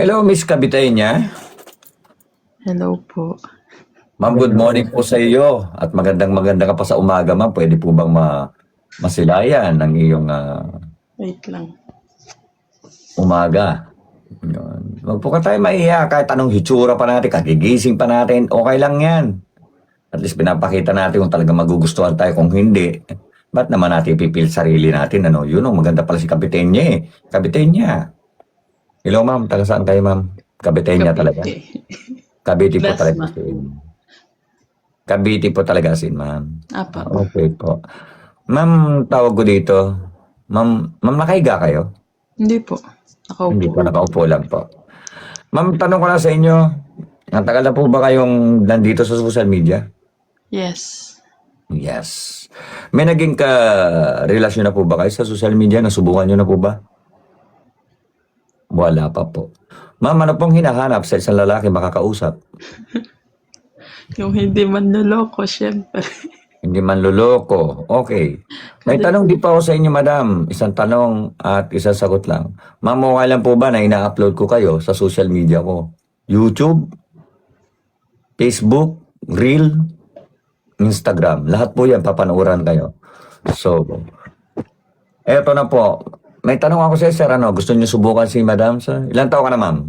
Hello, Miss Kabitenya. Hello po. Ma'am, good morning po sa iyo. At maganda ka pa sa umaga, ma'am. Pwede po bang masilayan ng iyong Wait lang. umaga? Yun. Huwag po ka tayo maiya. Kahit anong hitsura pa natin, kagigising pa natin, okay lang yan. At least pinapakita natin kung talaga magugustuhan tayo. Kung hindi, ba't naman natin ipipil sarili natin? Ano? Yun, maganda pala si Kabitenya eh. Kabitenya. Hello, ma'am. Taga saan kayo, ma'am? Kabitenya talaga. Cavite po talaga Plasma. sin. Cavite po talaga sin, ma'am. Apa. Okay po. Ma'am, tawag ko dito. Ma'am, nakahiga kayo? Hindi po. Hindi Nakaupo. po, nakaupo lang po. Ma'am, tanong ko lang sa inyo. Ang tagal na po ba kayong nandito sa social media? Yes. Yes. May naging ka-relasyon na po ba kayo sa social media? Nasubukan nyo na po ba? Wala pa po. Ma'am, ano pong hinahanap sa isang lalaki makakausap? Yung hindi man naloko, syempre. Hindi man luloko. Okay. May Kasi- tanong di pa ako sa inyo, madam. Isang tanong at isang sagot lang. Ma'am, okay lang po ba na ina-upload ko kayo sa social media ko? YouTube, Facebook, Reel, Instagram. Lahat po yan, papanooran kayo. So, eto na po. May tanong ako sa sir, ano? Gusto niyo subukan si madam? Sir? Ilan taon ka na, ma'am?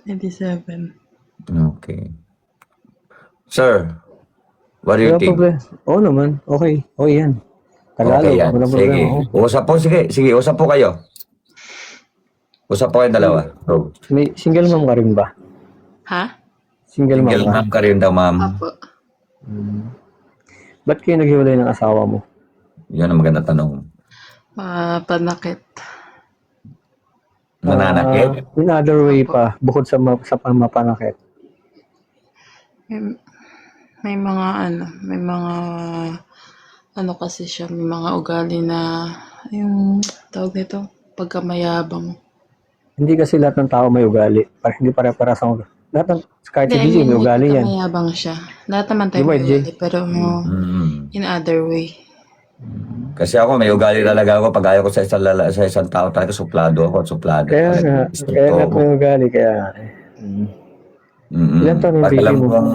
27. Okay. Sir, what do you Wala think? problema. Oo naman. Okay. Okay yan. Tagalog. Okay yan. Wala Sige. problema. Oo. Usap po. Sige. Sige. Usap po kayo. Usap po kayo dalawa. So, May single mom ka rin ba? Ha? Single mom single ka? ma'am ka rin daw, ma'am. Apo. Ba't kayo naghiwalay ng asawa mo? Yan ang maganda tanong. Panakit. Nananakit? In other way pa, bukod sa pamapanakit. May mga ano kasi siya, may mga ugali na, yung tawag nito, pagkamayabang. Hindi kasi lahat ng tao may ugali. Hindi pare-para sa lahat ng kahit si Hindi, I DJ mean, may ugali yan. pagkamayabang siya. Lahat naman tayo Di ba, may Jay? ugali, pero Mm. in other way. Kasi ako, may ugali talaga ako. Pag ayaw ko sa isang tao talaga, suplado ako. Suplado. Kaya nga, Gusto kaya ko. nga may ugali. Kaya, Ilan taon yung Pag baby alam mo? kong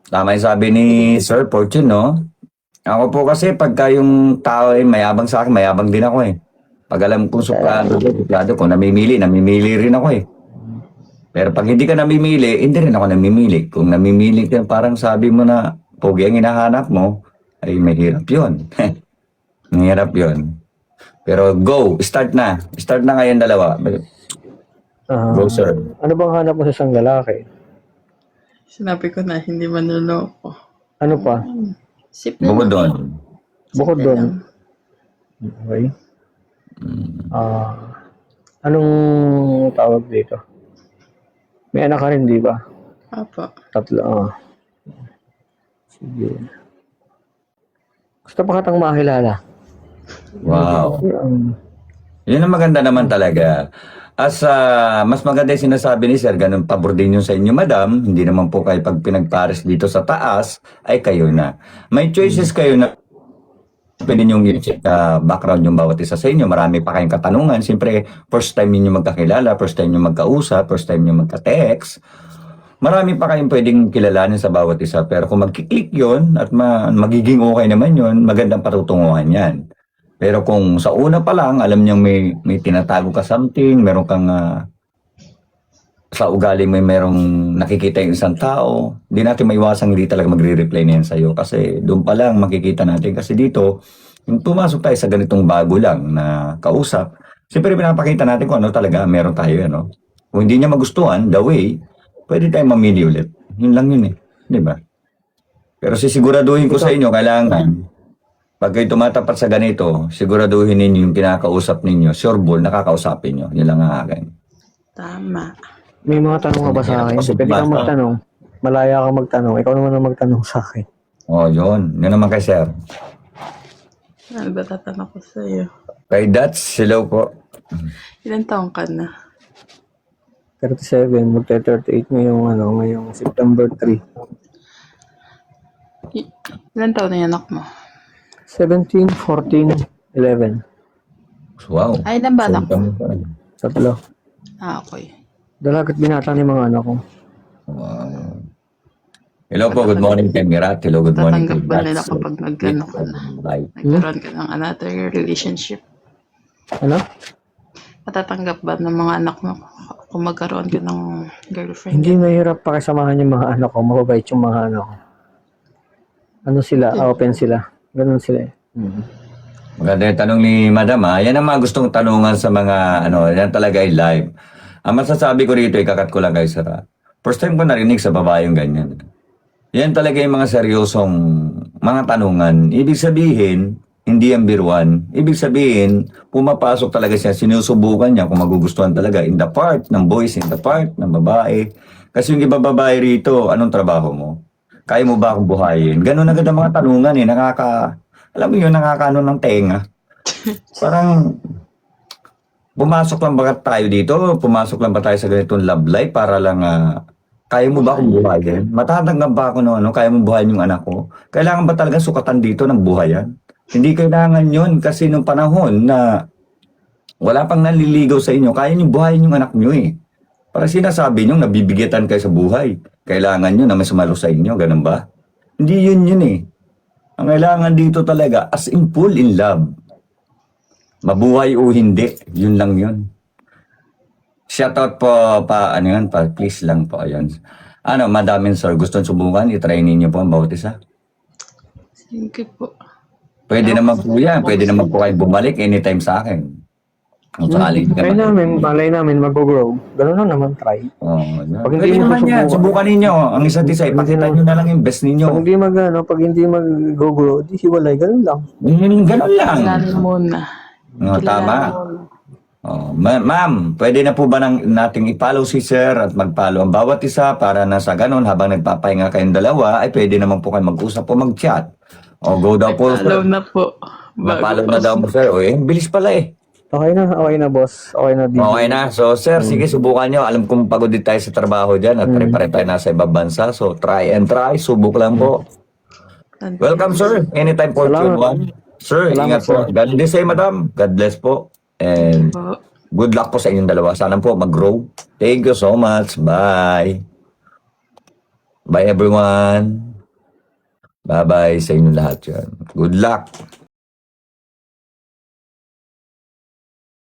tama yung sabi ni Sir Fortune, no? Ako po kasi pagka yung tao ay mayabang sa akin, mayabang din ako eh. Pag alam kong suplado ko, namimili rin ako eh. Pero pag hindi ka namimili, hindi rin ako namimili. Kung namimili ka, parang sabi mo na, pogi ang hinahanap mo, ay mahirap yun. Mahirap yun. Pero go, start na. Start na ngayon dalawa. Go, sir. ano bang hanap mo sa isang lalaki? Sinabi ko na, hindi man naloko. Ano pa? Sip na Bukod lang. doon. Bukod Simple doon. lang. Okay. Anong tawag dito? May anak ka rin, di ba? Apo. 3. Sige. Gusto pa katang makilala. Wow. Um, Yun ang maganda naman talaga. As mas maganda yung sinasabi ni Sir, ganun pabor din yun sa inyo, madam. Hindi naman po kayo pag pinagpares dito sa taas, ay kayo na. May choices kayo na pwede nyo i-check background yung bawat isa sa inyo. Marami pa kayong katanungan. Siyempre, first time niyo magkakilala, first time niyo magkausap, first time niyo magka-text. Marami pa kayong pwedeng kilalanin sa bawat isa. Pero kung magkiklik yun at magiging okay naman yun, magandang patutunguhan yan. Pero kung sa una pa lang, alam niyang may tinatago ka something, meron kang sa ugali mo merong nakikita yung isang tao, hindi natin maiwasang hindi talaga magre-reply na yan sa'yo. Kasi doon pa lang makikita natin. Kasi dito, yung pumasok tayo sa ganitong bago lang na kausap, siyempre pinapakita natin kung ano talaga meron tayo. Ano? Kung hindi niya magustuhan, the way, pwede tayong mamili ulit. Yun lang yun eh. Di ba? Pero sisiguraduhin ko sa inyo, kailangan, pag kayo tumatapat sa ganito, siguraduhin ninyo yung kinakausap ninyo, sure ball, nakakausapin nyo. Yun lang ang akin. Tama. may mga tanong ka ba sa akin? Kasi Pwede kang basta. magtanong. Malaya kang magtanong. Ikaw naman ang magtanong sa akin. Oh, yun. Yun naman kay Sir. Ano ba tatanong ko sa'yo? Kay Dats, hello po. Ilan taong ka na? 37, magte-38 ngayong September 3. Ilan taon na yung anak mo? 17, 14, 11. Wow. Ay, ilan ba anak mo? Tatlo. Ah, okay. Dalagat binata ni mga anak ko. Wow. Hello po, good morning kay Mirat. Hello, good morning Tatanggap kay ba nila Gats. kapag nagano ka na? Bye. Nagkaroon ka ng another relationship? Ano? Matatanggap ba ng mga anak mo kung magkaroon ka ng girlfriend? Hindi mahirap pakisamahan yung mga anak ko. Mababait yung mga anak ko. Ano sila? Open sila. Ganun sila eh. Maganda yung tanong ni Madam ha. Yan ang mga gustong tanungan sa mga yan talaga ay live. Ang masasabi ko rito, ikakat ko lang kayo Sara. First time ko narinig sa babae yung ganyan. Yan talaga yung mga seryosong mga tanungan. Ibig sabihin, hindi yan biruan. Ibig sabihin, pumapasok talaga siya, sinusubukan niya kung magugustuhan talaga in the part ng boys, in the part ng babae. Kasi yung iba babae rito, anong trabaho mo? Kaya mo ba akong buhayin? Ganun agad ang mga tanungan eh. Alam mo yun, nakakaano ng tenga. Parang, pumasok lang ba tayo dito? Pumasok lang ba tayo sa ganitong love life para lang, kaya mo ba akong buhayin? Matatanggap ba ako no, kaya mo buhayin yung anak ko? Kailangan ba talaga sukatan dito ng buhayan? Hindi kailangan yun kasi nung panahon na wala pang naliligaw sa inyo, kaya nyo buhayin yung anak nyo eh. Para sinasabi nyo, nabibigatan kayo sa buhay. Kailangan nyo na mas malo sa inyo, ganun ba? Hindi yun eh. Ang kailangan dito talaga, as in full in love. Mabuhay o hindi, yun lang yun. Shoutout po please lang po, ayun. Madaming sir, gusto subukan, itry ninyo po ang bawat isa. Sige po. Pwede naman po yan, pwede naman po kayo bumalik anytime sa akin. Kung sakaling Malay namin mag-grow. Ganun lang naman, try. yan. Pag hindi Pwede mo naman yan, susubukan. subukan ninyo. Ang isa't isa, ipakita nyo na lang yung best ninyo. Pag hindi mag-grow, di hiwalay. Ganun lang. Ganun lang. Kilala muna. Tama. Ma'am, pwede na po ba nating i-follow si sir at mag-follow ang bawat isa para na sa ganun habang nagpapahinga kayong dalawa ay pwede naman po kayo mag-usap o mag-chat. O go daw po. Follow na po. Na-follow na daw mo sir. O bilis pala eh. Okay na boss. Okay na, DJ. Okay na. So sir, sige subukan nyo. Alam kong pagod din tayo sa trabaho dyan at pare-pare tayo nasa ibang bansa. So try and try. Subok lang po. Welcome sir. Anytime po Salamat. you want. Sir, Salamat, ingat po. sir. God bless you, madam. God bless po. And Po. good luck po sa inyong dalawa. Sana po mag-grow. Thank you so much. Bye. Bye everyone. Bye-bye sa inyong lahat yan. Good luck.